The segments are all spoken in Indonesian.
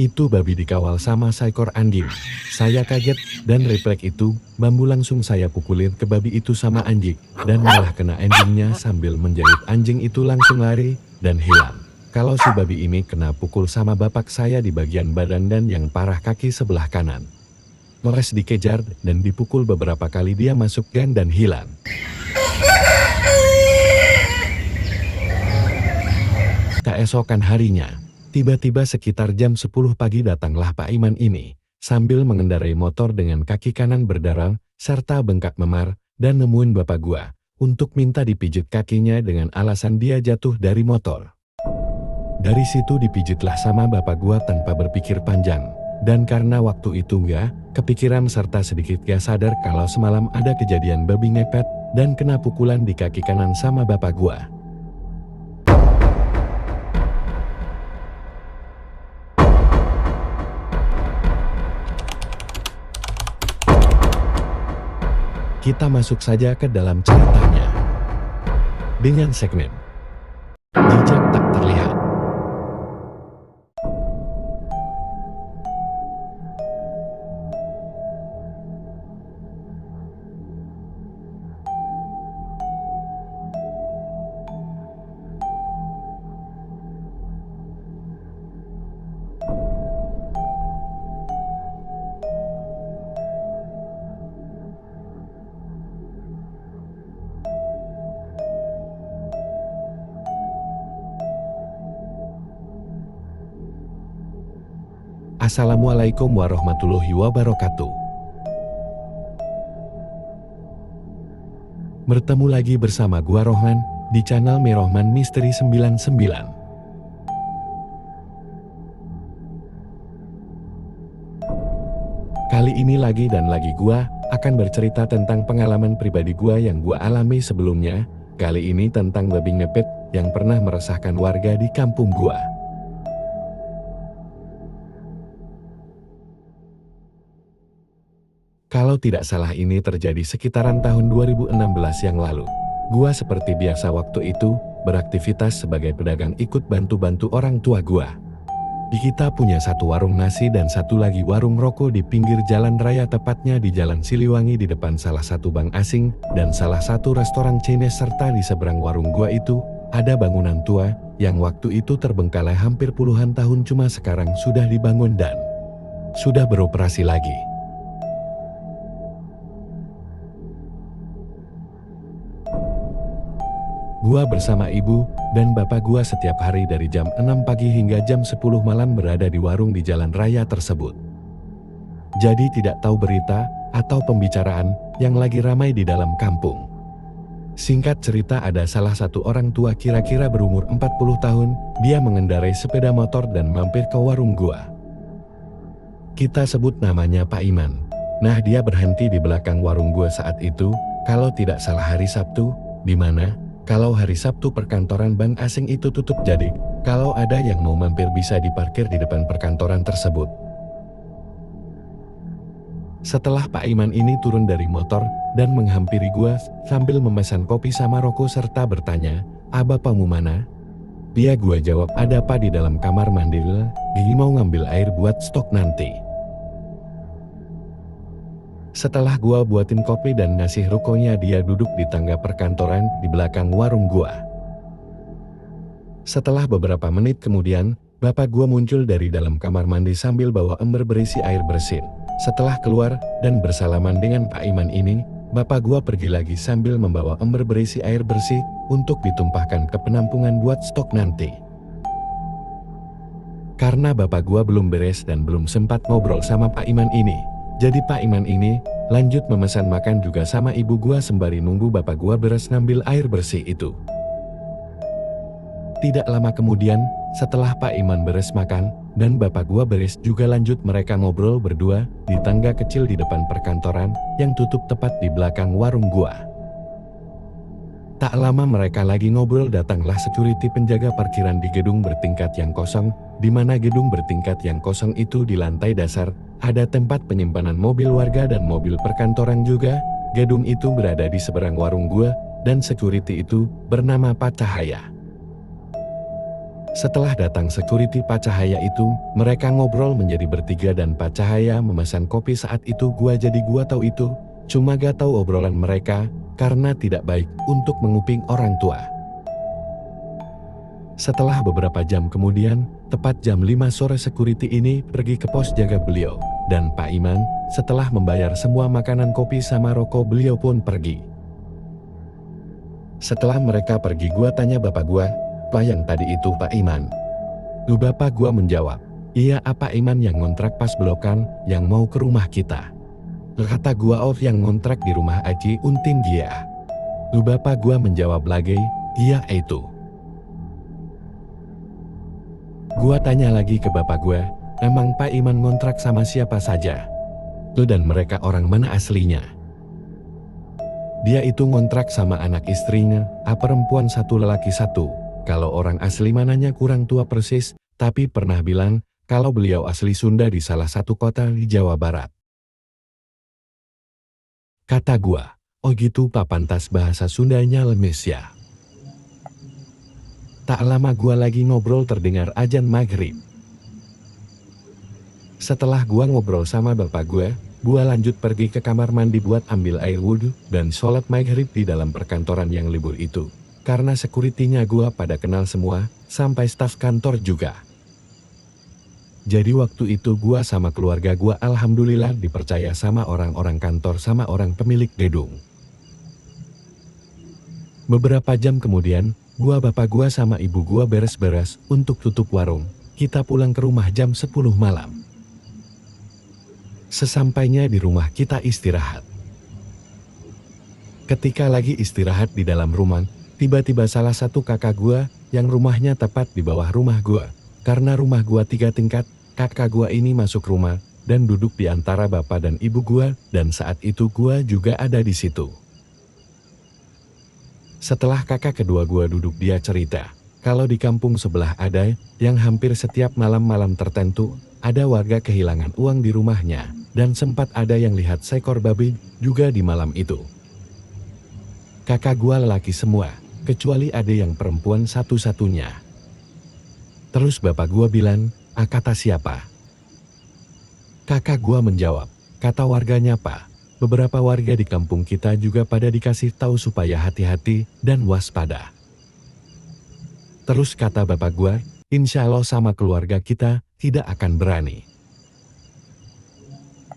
Itu babi dikawal sama seekor anjing. Saya kaget, dan refleks itu, bambu langsung saya pukulin ke babi itu sama anjing, dan malah kena anjingnya sambil menjerit. Anjing itu langsung lari, dan hilang. Kalau si babi ini kena pukul sama bapak saya di bagian badan dan yang parah kaki sebelah kanan. Mores dikejar, dan dipukul beberapa kali dia masuk gang dan hilang. Keesokan harinya, tiba-tiba sekitar jam 10 pagi datanglah Pak Iman ini, sambil mengendarai motor dengan kaki kanan berdarah, serta bengkak memar, dan nemuin bapak gua, untuk minta dipijit kakinya dengan alasan dia jatuh dari motor. Dari situ dipijitlah sama bapak gua tanpa berpikir panjang, dan karena waktu itu nggak kepikiran serta sedikit gak sadar kalau semalam ada kejadian babi ngepet, dan kena pukulan di kaki kanan sama bapak gua. Kita masuk saja ke dalam ceritanya. Dengan segmen Jejak Tak Terlihat. Assalamualaikum warahmatullahi wabarakatuh. Bertemu lagi bersama gua Rohman di channel Merohman Misteri 99. Kali ini lagi dan lagi gua akan bercerita tentang pengalaman pribadi gua yang gua alami sebelumnya. Kali ini tentang babi ngepet yang pernah meresahkan warga di kampung gua. Kalau tidak salah ini terjadi sekitaran tahun 2016 yang lalu. Gua seperti biasa waktu itu, beraktivitas sebagai pedagang ikut bantu-bantu orang tua gua. Kita punya satu warung nasi dan satu lagi warung rokok di pinggir jalan raya, tepatnya di Jalan Siliwangi di depan salah satu bank asing dan salah satu restoran Chinese, serta di seberang warung gua itu ada bangunan tua yang waktu itu terbengkalai hampir puluhan tahun, cuma sekarang sudah dibangun dan sudah beroperasi lagi. Gua bersama ibu dan bapak gua setiap hari dari jam 6 pagi hingga jam 10 malam berada di warung di jalan raya tersebut. Jadi tidak tahu berita atau pembicaraan yang lagi ramai di dalam kampung. Singkat cerita, ada salah satu orang tua kira-kira berumur 40 tahun, dia mengendarai sepeda motor dan mampir ke warung gua. Kita sebut namanya Pak Iman. Nah, dia berhenti di belakang warung gua saat itu, kalau tidak salah hari Sabtu, di mana kalau hari Sabtu perkantoran bank asing itu tutup, jadi kalau ada yang mau mampir bisa diparkir di depan perkantoran tersebut. Setelah Pak Iman ini turun dari motor dan menghampiri gua sambil memesan kopi sama rokok serta bertanya, "Bapak mau mana?" Dia gua jawab, "Ada apa di dalam kamar mandi? Gigi mau ngambil air buat stok nanti." Setelah gua buatin kopi dan ngasih rokoknya, dia duduk di tangga perkantoran di belakang warung gua. Setelah beberapa menit kemudian, bapak gua muncul dari dalam kamar mandi sambil bawa ember berisi air bersih. Setelah keluar dan bersalaman dengan Pak Iman ini, bapak gua pergi lagi sambil membawa ember berisi air bersih untuk ditumpahkan ke penampungan buat stok nanti. Karena bapak gua belum beres dan belum sempat ngobrol sama Pak Iman ini, jadi Pak Iman ini lanjut memesan makan juga sama ibu gua sembari nunggu bapak gua beres ngambil air bersih itu. Tidak lama kemudian, setelah Pak Iman beres makan dan bapak gua beres juga, lanjut mereka ngobrol berdua di tangga kecil di depan perkantoran yang tutup tepat di belakang warung gua. Tak lama mereka lagi ngobrol, datanglah security penjaga parkiran di gedung bertingkat yang kosong, di mana gedung bertingkat yang kosong itu di lantai dasar ada tempat penyimpanan mobil warga dan mobil perkantoran juga. Gedung itu berada di seberang warung gua dan security itu bernama Pak Cahaya. Setelah datang security Pak Cahaya itu, mereka ngobrol menjadi bertiga dan Pak Cahaya memesan kopi. Saat itu gua tahu itu, cuma gak tahu obrolan mereka, karena tidak baik untuk menguping orang tua. Setelah beberapa jam kemudian, tepat jam 5 sore security ini pergi ke pos jaga beliau, dan Pak Iman, setelah membayar semua makanan, kopi sama rokok, beliau pun pergi. Setelah mereka pergi, gua tanya bapak gua, "Pak, yang tadi itu Pak Iman?" Bapak gua menjawab, "Iya, Pak Iman yang ngontrak pas belokan, yang mau ke rumah kita." Kata gua, "Oh, yang ngontrak di rumah Aji Untin dia." Bapak gua menjawab lagi, "Iya itu." Gua tanya lagi ke bapak gua, "Emang Pak Iman ngontrak sama siapa saja? Dan mereka orang mana aslinya?" Dia itu ngontrak sama anak istrinya, perempuan satu lelaki satu. Kalau orang asli mananya kurang tua persis, tapi pernah bilang kalau beliau asli Sunda di salah satu kota di Jawa Barat. Kata gua, "Oh gitu Pak, pantas bahasa Sundanya lemes ya." Tak lama gua lagi ngobrol terdengar azan maghrib. Setelah gua ngobrol sama bapak gua lanjut pergi ke kamar mandi buat ambil air wudhu dan sholat maghrib di dalam perkantoran yang libur itu. Karena sekuritinya gua pada kenal semua, sampai staf kantor juga. Jadi waktu itu gua sama keluarga gua alhamdulillah dipercaya sama orang-orang kantor sama orang pemilik gedung. Beberapa jam kemudian, bapak gua sama ibu gua beres-beres untuk tutup warung. Kita pulang ke rumah jam 10 malam. Sesampainya di rumah kita istirahat. Ketika lagi istirahat di dalam rumah, tiba-tiba salah satu kakak gua yang rumahnya tepat di bawah rumah gua. Karena rumah gua 3 tingkat, kakak gua ini masuk rumah dan duduk di antara bapak dan ibu gua, dan saat itu gua juga ada di situ. Setelah kakak kedua gua duduk, dia cerita, kalau di kampung sebelah ada yang hampir setiap malam-malam tertentu, ada warga kehilangan uang di rumahnya, dan sempat ada yang lihat seekor babi juga di malam itu. Kakak gua lelaki semua, kecuali ada yang perempuan satu-satunya. Terus bapak gua bilang, kata siapa? Kakak gua menjawab, kata warganya Pak. Beberapa warga di kampung kita juga pada dikasih tahu supaya hati-hati dan waspada. Terus kata bapak gua, insya Allah sama keluarga kita tidak akan berani.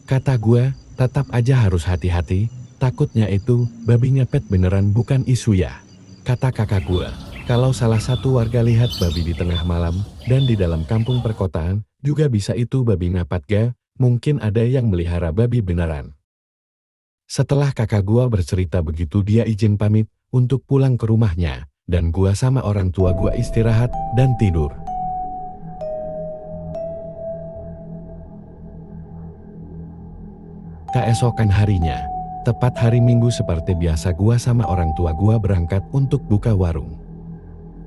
Kata gua, tetap aja harus hati-hati, takutnya itu babi ngepet beneran bukan isu ya. Kata kakak gua, kalau salah satu warga lihat babi di tengah malam dan di dalam kampung perkotaan, juga bisa itu babi ngepet ga, mungkin ada yang melihara babi beneran. Setelah kakak gua bercerita begitu, dia izin pamit untuk pulang ke rumahnya, dan gua sama orang tua gua istirahat dan tidur. Keesokan harinya, tepat hari Minggu seperti biasa, gua sama orang tua gua berangkat untuk buka warung.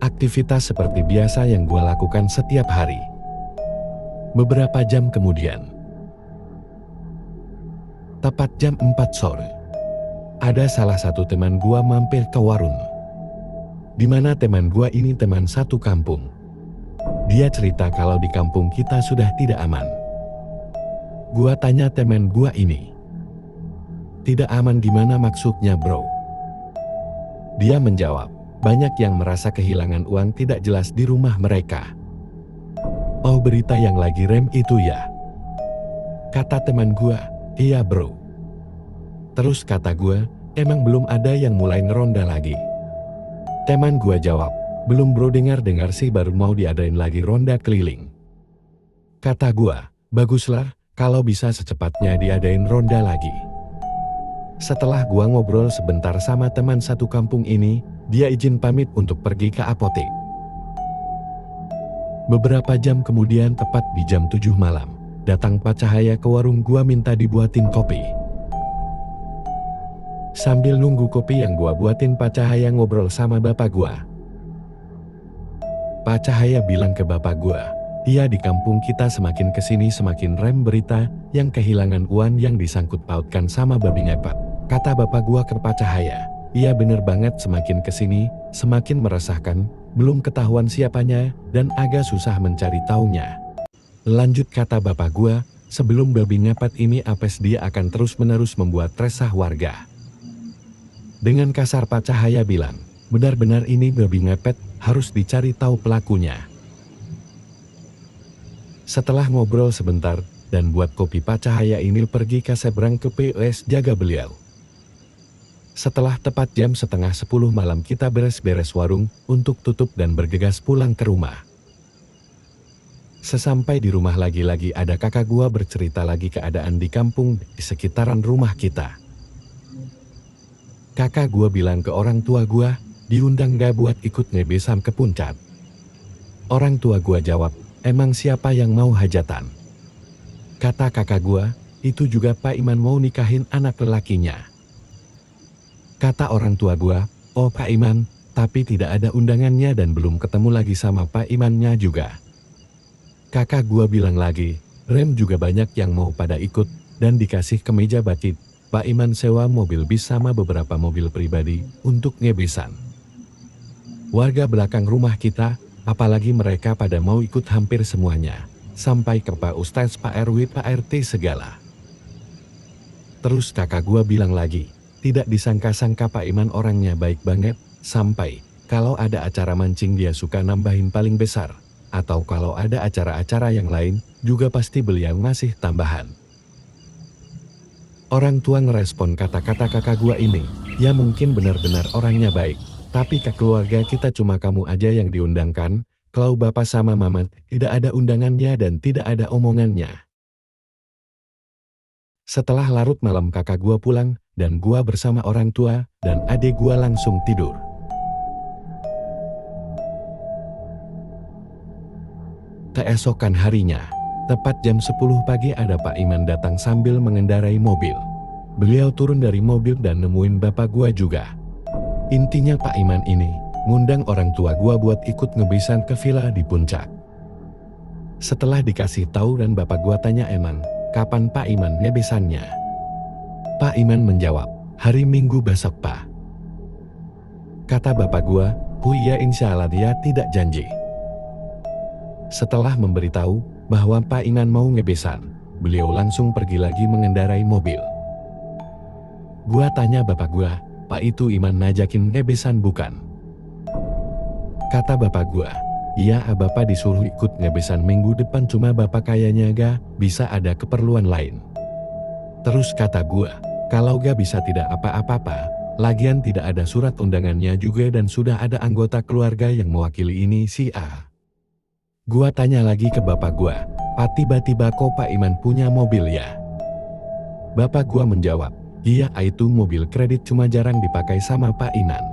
Aktivitas seperti biasa yang gua lakukan setiap hari. Beberapa jam kemudian, tepat jam 4 sore, ada salah satu teman gua mampir ke warung. Dimana teman gua ini teman satu kampung. Dia cerita kalau di kampung kita sudah tidak aman. Gua tanya teman gua ini, tidak aman gimana maksudnya bro? Dia menjawab, banyak yang merasa kehilangan uang tidak jelas di rumah mereka. Oh, berita yang lagi rem itu ya? Kata teman gua, iya bro. Terus kata gua, emang belum ada yang mulai ngeronda lagi? Teman gua jawab, belum bro, dengar-dengar sih baru mau diadain lagi ronda keliling. Kata gua, baguslah kalau bisa secepatnya diadain ronda lagi. Setelah gua ngobrol sebentar sama teman satu kampung ini, dia izin pamit untuk pergi ke apotek. Beberapa jam kemudian, tepat di jam 7 malam, datang Pak Cahaya ke warung gua minta dibuatin kopi. Sambil nunggu kopi yang gua buatin, Pak Cahaya ngobrol sama bapak gua. Pak Cahaya bilang ke bapak gua, iya di kampung kita semakin kesini semakin rem berita yang kehilangan uang yang disangkut pautkan sama babi ngepet. Kata bapak gua ke Pak Cahaya, Iya bener banget, semakin kesini, semakin meresahkan, belum ketahuan siapanya, dan agak susah mencari taunya. Lanjut kata bapak gua, sebelum babi ngepet ini apes dia akan terus-menerus membuat resah warga. Dengan kasar Pak Cahaya bilang, benar-benar ini babi ngepet, harus dicari tahu pelakunya. Setelah ngobrol sebentar, dan buat kopi Pak Cahaya ini pergi ke seberang ke POS jaga beliau. Setelah tepat jam setengah 10 malam kita beres-beres warung untuk tutup dan bergegas pulang ke rumah. Sesampai di rumah lagi-lagi ada kakak gua bercerita lagi keadaan di kampung di sekitaran rumah kita. Kakak gua bilang ke orang tua gua, diundang gak buat ikut ngebesan ke puncak. Orang tua gua jawab, emang siapa yang mau hajatan? Kata kakak gua, itu juga Pak Iman mau nikahin anak lelakinya. Kata orang tua gua, oh Pak Iman, tapi tidak ada undangannya dan belum ketemu lagi sama Pak Imannya juga. Kakak gua bilang lagi, rem juga banyak yang mau pada ikut, dan dikasih kemeja batik, Pak Iman sewa mobil bis sama beberapa mobil pribadi, untuk ngebesan. Warga belakang rumah kita, apalagi mereka pada mau ikut hampir semuanya, sampai ke Pak Ustadz, Pak RW, Pak RT segala. Terus kakak gua bilang lagi, tidak disangka-sangka Pak Iman orangnya baik banget, sampai, kalau ada acara mancing dia suka nambahin paling besar. Atau kalau ada acara-acara yang lain, juga pasti beliau ngasih tambahan. Orang tua ngerespon kata-kata kakak gua ini, ya mungkin benar-benar orangnya baik, tapi ke keluarga kita cuma kamu aja yang diundangkan, kalau bapak sama mama tidak ada undangannya dan tidak ada omongannya. Setelah larut malam kakak gua pulang, dan gua bersama orang tua, dan adik gua langsung tidur. Keesokan harinya, tepat jam 10 pagi ada Pak Iman datang sambil mengendarai mobil. Beliau turun dari mobil dan nemuin bapak gua juga. Intinya Pak Iman ini, ngundang orang tua gua buat ikut ngebesan ke villa di puncak. Setelah dikasih tahu dan bapak gua tanya emang, kapan Pak Iman ngebesannya? Pak Iman menjawab, hari Minggu besok Pak. Kata bapak gua, oh iya insya Allah dia tidak janji. Setelah memberitahu bahwa Pak Iman mau ngebesan, beliau langsung pergi lagi mengendarai mobil. Gua tanya bapak gua, Pak itu Iman ngajakin ngebesan bukan? Kata bapak gua, iya bapak disuruh ikut ngebesan minggu depan cuma bapak kayaknya gak bisa ada keperluan lain. Terus kata gua, kalau gak bisa tidak apa-apa, lagian tidak ada surat undangannya juga dan sudah ada anggota keluarga yang mewakili ini si A. Gua tanya lagi ke bapak gua, Pak tiba-tiba kok Pak Iman punya mobil ya? Bapak gua menjawab, iya itu mobil kredit cuma jarang dipakai sama Pak Iman.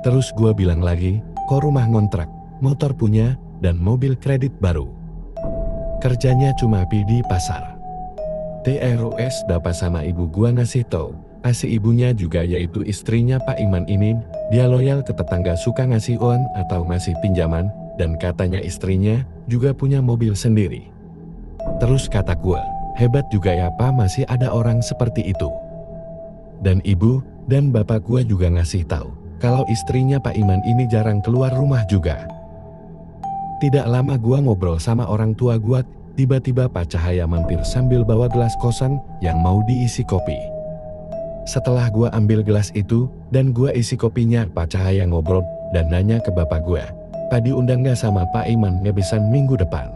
Terus gua bilang lagi, kok rumah ngontrak, motor punya, dan mobil kredit baru. Kerjanya cuma di pasar. TROS dapat sama ibu gua ngasih tau, si ibunya juga yaitu istrinya Pak Iman ini, dia loyal ke tetangga suka ngasih uang atau ngasih pinjaman, dan katanya istrinya juga punya mobil sendiri. Terus kata gua, hebat juga ya Pak masih ada orang seperti itu. Dan ibu dan bapak gua juga ngasih tahu kalau istrinya Pak Iman ini jarang keluar rumah juga. Tidak lama gua ngobrol sama orang tua gua, tiba-tiba Pak Cahaya mampir sambil bawa gelas kosan yang mau diisi kopi. Setelah gua ambil gelas itu dan gua isi kopinya, Pak Cahaya ngobrol dan nanya ke bapak gua, Pak diundang gak sama Pak Iman ngebesan minggu depan?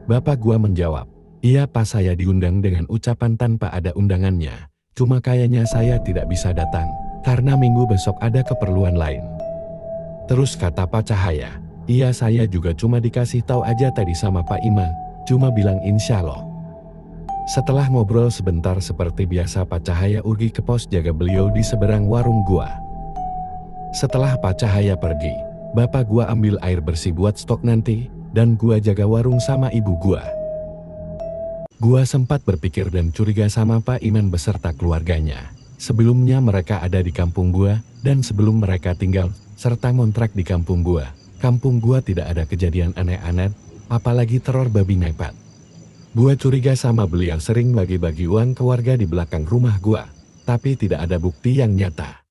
Bapak gua menjawab, iya Pak saya diundang dengan ucapan tanpa ada undangannya. Cuma kayaknya saya tidak bisa datang, karena minggu besok ada keperluan lain. Terus kata Pak Cahaya, iya saya juga cuma dikasih tahu aja tadi sama Pak Iman, cuma bilang insya Allah. Setelah ngobrol sebentar seperti biasa Pak Cahaya pergi ke pos jaga beliau di seberang warung gua. Setelah Pak Cahaya pergi, bapak gua ambil air bersih buat stok nanti, dan gua jaga warung sama ibu gua. Gua sempat berpikir dan curiga sama Pak Iman beserta keluarganya. Sebelumnya mereka ada di kampung gua, dan sebelum mereka tinggal, serta ngontrak di kampung gua tidak ada kejadian aneh-aneh, apalagi teror babi ngepet. Gua curiga sama beliau sering bagi-bagi uang ke warga di belakang rumah gua, tapi tidak ada bukti yang nyata.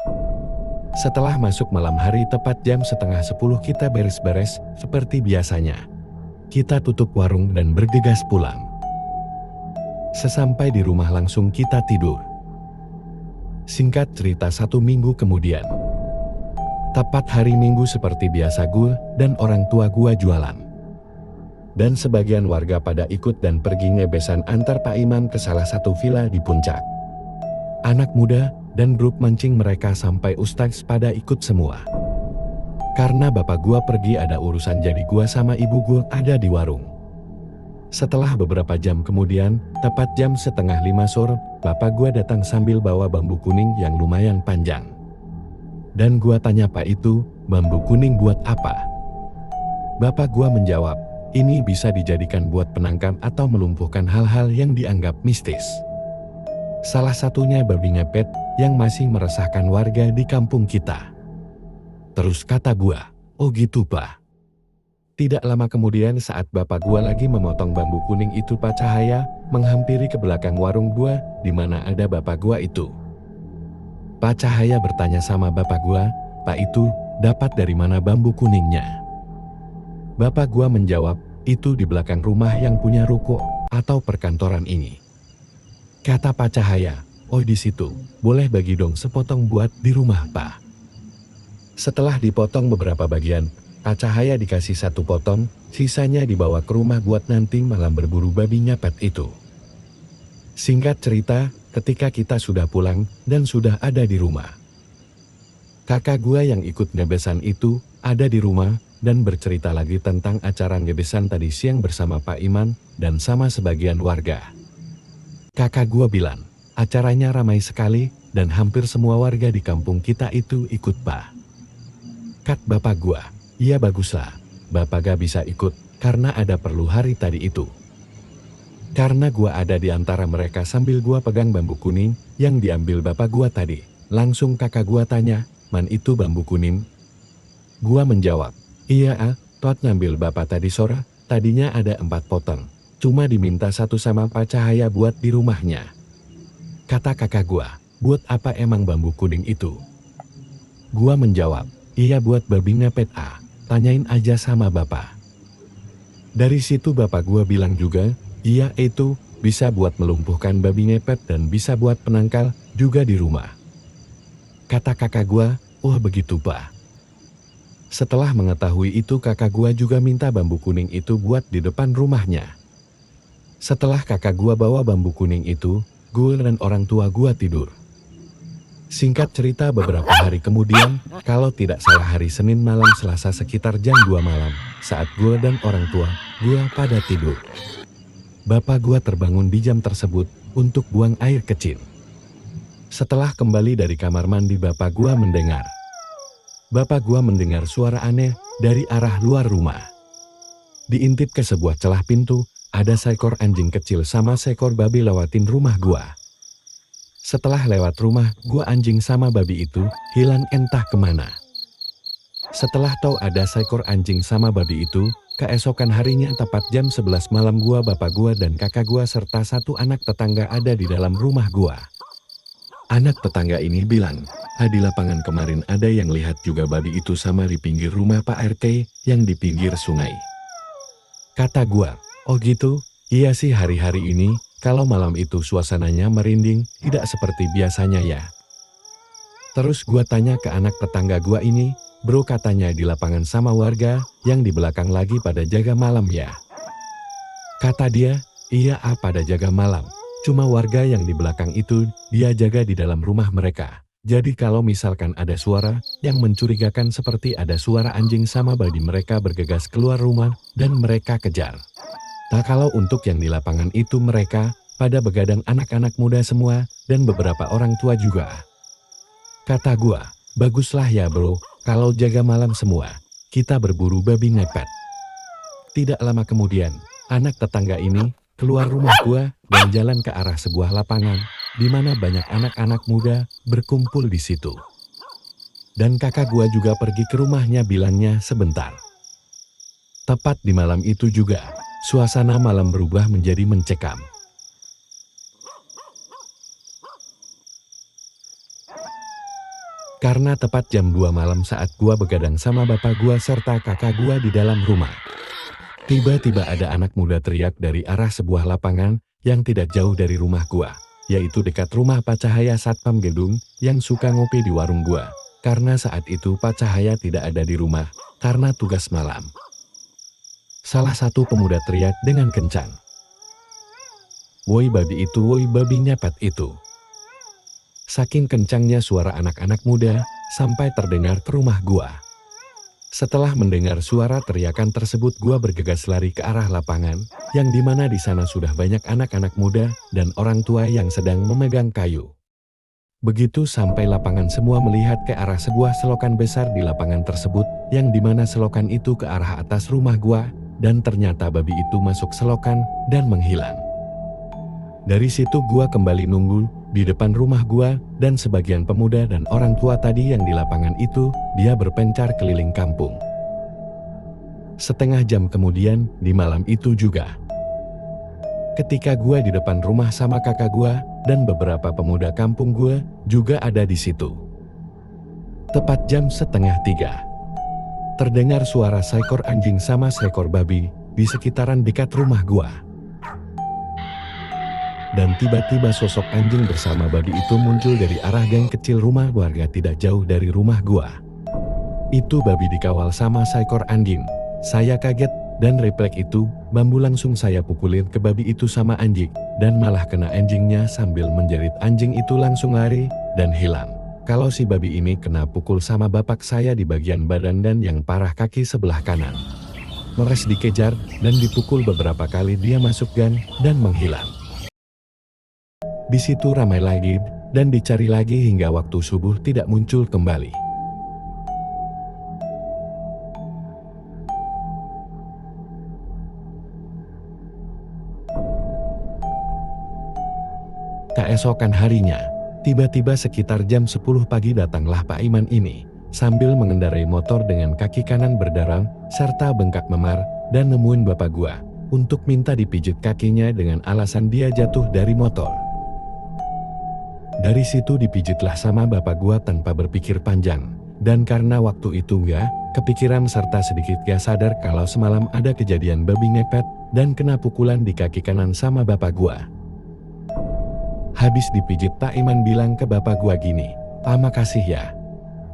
Setelah masuk malam hari tepat jam setengah 10 kita beres-beres seperti biasanya. Kita tutup warung dan bergegas pulang. Sesampai di rumah langsung kita tidur. Singkat cerita 1 minggu kemudian. Tepat hari Minggu seperti biasa gue dan orang tua gue jualan. Dan sebagian warga pada ikut dan pergi ngebesan antar Pak Imam ke salah satu villa di puncak. Anak muda dan grup mancing mereka sampai ustaz pada ikut semua. Karena bapak gua pergi ada urusan jadi gua sama ibu gua ada di warung. Setelah beberapa jam kemudian, tepat jam setengah 5 sore, bapak gua datang sambil bawa bambu kuning yang lumayan panjang. Dan gua tanya Pak itu, bambu kuning buat apa? Bapak gua menjawab, ini bisa dijadikan buat penangkap atau melumpuhkan hal-hal yang dianggap mistis. Salah satunya babi ngepet yang masih meresahkan warga di kampung kita. Terus kata gua, oh gitu Pak. Tidak lama kemudian saat bapak gua lagi memotong bambu kuning itu Pak Cahaya menghampiri ke belakang warung gua di mana ada bapak gua itu. Pak Cahaya bertanya sama bapak gua, Pak itu dapat dari mana bambu kuningnya? Bapak gua menjawab, itu di belakang rumah yang punya ruko atau perkantoran ini. Kata Pak Cahaya, oh di situ, boleh bagi dong sepotong buat di rumah Pak. Setelah dipotong beberapa bagian, Pak Cahaya dikasih 1 potong, sisanya dibawa ke rumah buat nanti malam berburu babi ngepet itu. Singkat cerita, ketika kita sudah pulang dan sudah ada di rumah. Kakak gua yang ikut ngebesan itu ada di rumah dan bercerita lagi tentang acara ngebesan tadi siang bersama Pak Iman dan sama sebagian warga. Kakak gua bilang, acaranya ramai sekali dan hampir semua warga di kampung kita itu ikut Pak. Kat bapak gua, iya baguslah, bapak gak bisa ikut karena ada perlu hari tadi itu. Karena gua ada di antara mereka sambil gua pegang bambu kuning yang diambil bapak gua tadi. Langsung kakak gua tanya, man itu bambu kuning? Gua menjawab, iya tot ngambil bapak tadi sore, tadinya ada 4 potong. Cuma diminta 1 sama Pak Cahaya buat di rumahnya. Kata kakak gua, buat apa emang bambu kuning itu? Gua menjawab, iya buat babi ngepet tanyain aja sama bapak. Dari situ bapak gua bilang juga, iya itu bisa buat melumpuhkan babi ngepet dan bisa buat penangkal juga di rumah. Kata kakak gua, oh begitu Pak. Setelah mengetahui itu kakak gua juga minta bambu kuning itu buat di depan rumahnya. Setelah kakak gua bawa bambu kuning itu, gua dan orang tua gua tidur. Singkat cerita beberapa hari kemudian, kalau tidak salah hari Senin malam Selasa sekitar jam 2 malam, saat gua dan orang tua gua pada tidur. Bapak gua terbangun di jam tersebut untuk buang air kecil. Setelah kembali dari kamar mandi bapak gua mendengar. Bapak gua mendengar suara aneh dari arah luar rumah. Diintip ke sebuah celah pintu, ada seekor anjing kecil sama seekor babi lewatin rumah gua. Setelah lewat rumah, gua anjing sama babi itu hilang entah kemana. Setelah tahu ada seekor anjing sama babi itu, keesokan harinya tepat jam 11 malam gua, bapak gua dan kakak gua serta 1 anak tetangga ada di dalam rumah gua. Anak tetangga ini bilang, di lapangan kemarin ada yang lihat juga babi itu sama di pinggir rumah Pak RT yang di pinggir sungai. Kata gua, oh gitu, iya sih hari-hari ini. Kalau malam itu suasananya merinding, tidak seperti biasanya ya. Terus gua tanya ke anak tetangga gua ini, bro katanya di lapangan sama warga, yang di belakang lagi pada jaga malam ya. Kata dia, iya pada jaga malam, cuma warga yang di belakang itu, dia jaga di dalam rumah mereka. Jadi kalau misalkan ada suara, yang mencurigakan seperti ada suara anjing sama babi mereka bergegas keluar rumah, dan mereka kejar. Nah kalau untuk yang di lapangan itu mereka pada begadang anak-anak muda semua dan beberapa orang tua juga. Kata gua, baguslah ya bro, kalau jaga malam semua, kita berburu babi ngepet. Tidak lama kemudian, anak tetangga ini keluar rumah gua dan jalan ke arah sebuah lapangan, di mana banyak anak-anak muda berkumpul di situ. Dan kakak gua juga pergi ke rumahnya bilangnya sebentar. Tepat di malam itu juga, suasana malam berubah menjadi mencekam. Karena tepat jam 2 malam saat gua begadang sama bapak gua serta kakak gua di dalam rumah. Tiba-tiba ada anak muda teriak dari arah sebuah lapangan yang tidak jauh dari rumah gua, yaitu dekat rumah Pak Cahaya satpam gedung yang suka ngopi di warung gua. Karena saat itu Pak Cahaya tidak ada di rumah karena tugas malam. Salah satu pemuda teriak dengan kencang. "Woi babi itu, woi babi nyepet itu." Saking kencangnya suara anak-anak muda sampai terdengar ke rumah gua. Setelah mendengar suara teriakan tersebut, gua bergegas lari ke arah lapangan, yang dimana di sana sudah banyak anak-anak muda dan orang tua yang sedang memegang kayu. Begitu sampai lapangan, semua melihat ke arah sebuah selokan besar di lapangan tersebut, yang dimana selokan itu ke arah atas rumah gua, dan ternyata babi itu masuk selokan dan menghilang. Dari situ gua kembali nunggu di depan rumah gua, dan sebagian pemuda dan orang tua tadi yang di lapangan itu, dia berpencar keliling kampung. Setengah jam kemudian, di malam itu juga, ketika gua di depan rumah sama kakak gua, dan beberapa pemuda kampung gua juga ada di situ. Tepat jam 2:30, terdengar suara seekor anjing sama seekor babi di sekitaran dekat rumah gua. Dan tiba-tiba sosok anjing bersama babi itu muncul dari arah gang kecil rumah warga tidak jauh dari rumah gua. Itu babi dikawal sama seekor anjing. Saya kaget, dan refleks itu, bambu langsung saya pukulin ke babi itu sama anjing, dan malah kena anjingnya sambil menjerit. Anjing itu langsung lari dan hilang. Kalau si babi ini kena pukul sama bapak saya di bagian badan dan yang parah kaki sebelah kanan. Meres dikejar dan dipukul beberapa kali, dia masuk gang dan menghilang. Di situ ramai lagi dan dicari lagi hingga waktu subuh tidak muncul kembali. Keesokan harinya, tiba-tiba sekitar jam 10 pagi datanglah Pak Iman ini, sambil mengendarai motor dengan kaki kanan berdarah serta bengkak memar, dan nemuin bapak gua untuk minta dipijit kakinya dengan alasan dia jatuh dari motor. Dari situ dipijitlah sama bapak gua tanpa berpikir panjang, dan karena waktu itu gak kepikiran serta sedikit gak sadar kalau semalam ada kejadian babi ngepet dan kena pukulan di kaki kanan sama bapak gua. Habis dipijit, Pak Iman bilang ke bapak gua gini, "Pak, makasih ya."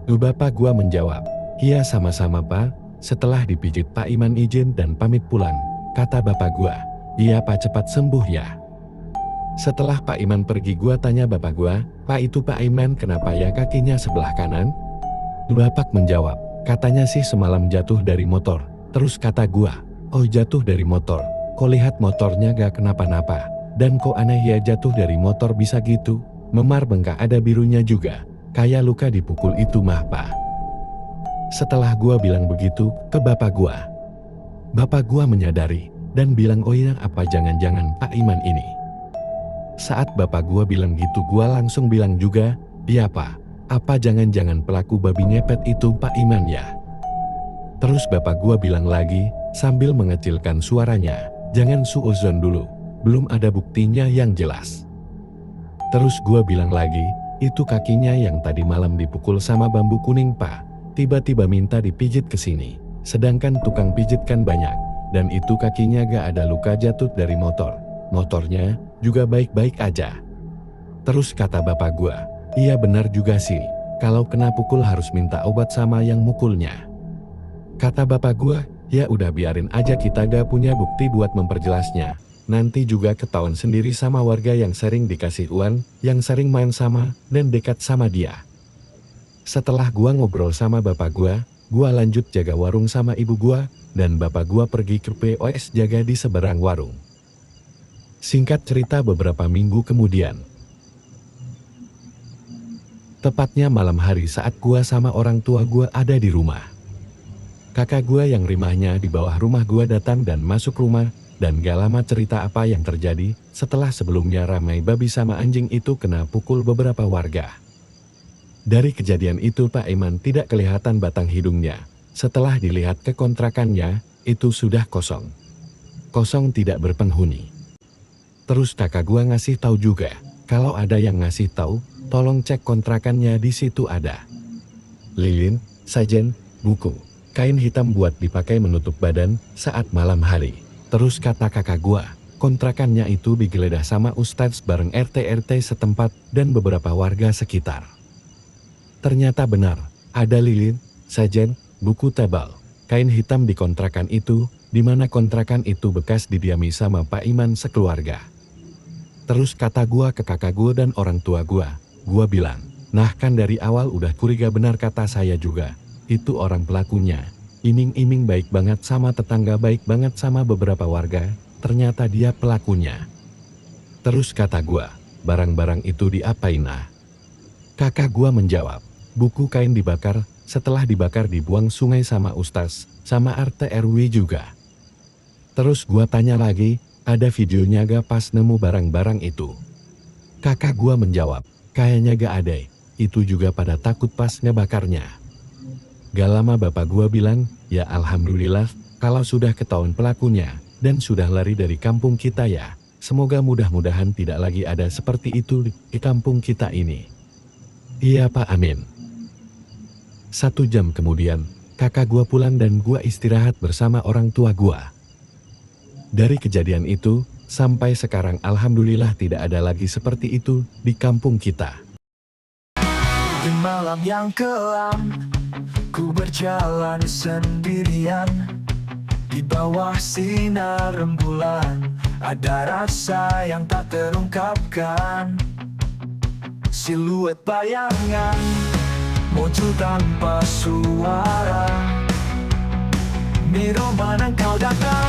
Bapak gua menjawab, "Iya sama-sama Pak." Setelah dipijit Pak Iman izin dan pamit pulang. Kata bapak gua, "Iya Pak, cepat sembuh ya." Setelah Pak Iman pergi, gua tanya bapak gua, "Pak, itu Pak Iman kenapa ya kakinya sebelah kanan?" Bapak menjawab, "Katanya sih semalam jatuh dari motor." Terus kata gua, "Oh jatuh dari motor, kok lihat motornya gak kenapa-napa. Dan kok aneh ya jatuh dari motor bisa gitu, memar bengkak ada birunya juga, kayak luka dipukul itu mah Pak." Setelah gua bilang begitu ke bapak gua menyadari dan bilang, "Oh iya, apa jangan-jangan Pak Iman ini?" Saat bapak gua bilang gitu, gua langsung bilang juga, "Iya Pak, apa jangan-jangan pelaku babi ngepet itu Pak Iman ya?" Terus bapak gua bilang lagi sambil mengecilkan suaranya, "Jangan suuzon dulu, belum ada buktinya yang jelas." Terus gua bilang lagi, "Itu kakinya yang tadi malam dipukul sama bambu kuning Pak, tiba-tiba minta dipijit ke sini, sedangkan tukang pijit kan banyak, dan itu kakinya gak ada luka jatuh dari motor. Motornya juga baik-baik aja." Terus kata bapak gua, "Iya benar juga sih, kalau kena pukul harus minta obat sama yang mukulnya." Kata bapak gua, "Ya udah biarin aja, kita gak punya bukti buat memperjelasnya. Nanti juga ketahuan sendiri sama warga yang sering dikasih uang, yang sering main sama dan dekat sama dia." Setelah gua ngobrol sama bapak gua lanjut jaga warung sama ibu gua, dan bapak gua pergi ke POS jaga di seberang warung. Singkat cerita, beberapa minggu kemudian, tepatnya malam hari saat gua sama orang tua gua ada di rumah, kakak gua yang rumahnya di bawah rumah gua datang dan masuk rumah, dan gak lama cerita apa yang terjadi setelah sebelumnya ramai babi sama anjing itu kena pukul beberapa warga. Dari kejadian itu Pak Iman tidak kelihatan batang hidungnya. Setelah dilihat ke kontrakannya, itu sudah kosong. Kosong tidak berpenghuni. Terus kakak gua ngasih tahu juga, kalau ada yang ngasih tahu, tolong cek kontrakannya, di situ ada lilin, sajen, buku, kain hitam buat dipakai menutup badan saat malam hari. Terus kata kakak gua, kontrakannya itu digeledah sama Ustadz bareng RT-RT setempat dan beberapa warga sekitar. Ternyata benar, ada lilin, sajen, buku tebal, kain hitam di kontrakan itu, di mana kontrakan itu bekas didiami sama Pak Iman sekeluarga. Terus kata gua ke kakak gua dan orang tua gua bilang, nah kan dari awal udah curiga, benar kata saya juga, itu orang pelakunya. Iming-iming baik banget sama tetangga, baik banget sama beberapa warga, ternyata dia pelakunya. Terus kata gua, barang-barang itu diapain ah? Kakak gua menjawab, buku kain dibakar, setelah dibakar dibuang sungai sama Ustaz, sama RT RW juga. Terus gua tanya lagi, ada videonya gak pas nemu barang-barang itu? Kakak gua menjawab, kayaknya gak ada, itu juga pada takut pas ngebakarnya. Gak lama bapak gua bilang, ya alhamdulillah, kalau sudah ketahuan pelakunya, dan sudah lari dari kampung kita ya, semoga mudah-mudahan tidak lagi ada seperti itu di kampung kita ini. Iya Pak, amin. 1 jam kemudian, kakak gua pulang dan gua istirahat bersama orang tua gua. Dari kejadian itu, sampai sekarang alhamdulillah tidak ada lagi seperti itu di kampung kita. Di malam yang kelam, ku berjalan sendirian. Di bawah sinar rembulan, ada rasa yang tak terungkapkan. Siluet bayangan muncul tanpa suara. Miro, mana kau datang?